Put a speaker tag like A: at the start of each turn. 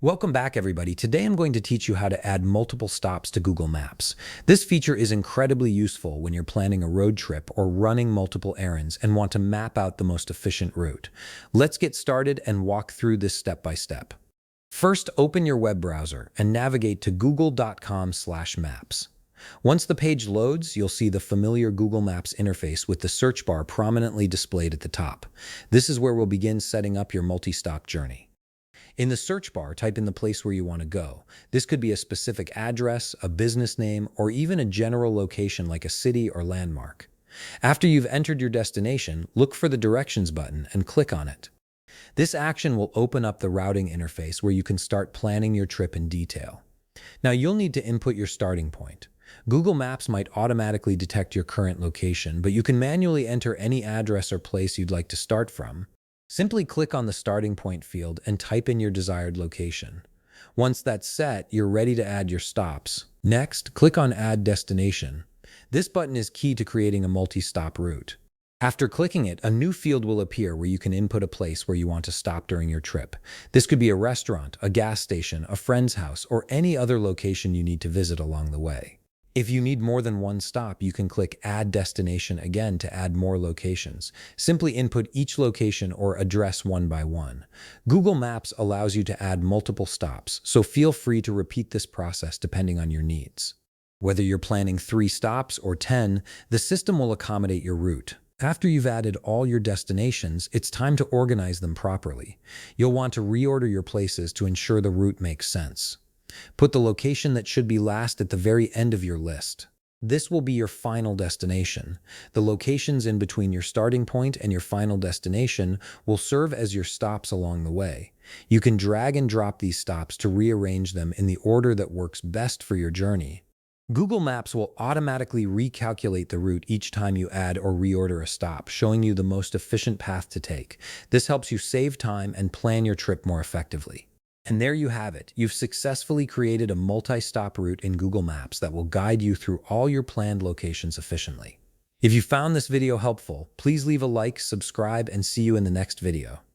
A: Welcome back, everybody. Today I'm going to teach you how to add multiple stops to Google Maps. This feature is incredibly useful when you're planning a road trip or running multiple errands and want to map out the most efficient route. Let's get started and walk through this step by step. First, open your web browser and navigate to google.com/maps. Once the page loads, you'll see the familiar Google Maps interface with the search bar prominently displayed at the top. This is where we'll begin setting up your multi-stop journey. In the search bar, type in the place where you want to go. This could be a specific address, a business name, or even a general location like a city or landmark. After you've entered your destination, look for the directions button and click on it. This action will open up the routing interface where you can start planning your trip in detail. Now you'll need to input your starting point. Google Maps might automatically detect your current location, but you can manually enter any address or place you'd like to start from. Simply click on the starting point field and type in your desired location. Once that's set, you're ready to add your stops. Next, click on Add Destination. This button is key to creating a multi-stop route. After clicking it, a new field will appear where you can input a place where you want to stop during your trip. This could be a restaurant, a gas station, a friend's house, or any other location you need to visit along the way. If you need more than one stop, you can click Add Destination again to add more locations. Simply input each location or address one by one. Google Maps allows you to add multiple stops, so feel free to repeat this process depending on your needs. Whether you're planning 3 stops or 10, the system will accommodate your route. After you've added all your destinations, it's time to organize them properly. You'll want to reorder your places to ensure the route makes sense. Put the location that should be last at the very end of your list. This will be your final destination. The locations in between your starting point and your final destination will serve as your stops along the way. You can drag and drop these stops to rearrange them in the order that works best for your journey. Google Maps will automatically recalculate the route each time you add or reorder a stop, showing you the most efficient path to take. This helps you save time and plan your trip more effectively. And there you have it. You've successfully created a multi-stop route in Google Maps that will guide you through all your planned locations efficiently. If you found this video helpful, please leave a like, subscribe, and see you in the next video.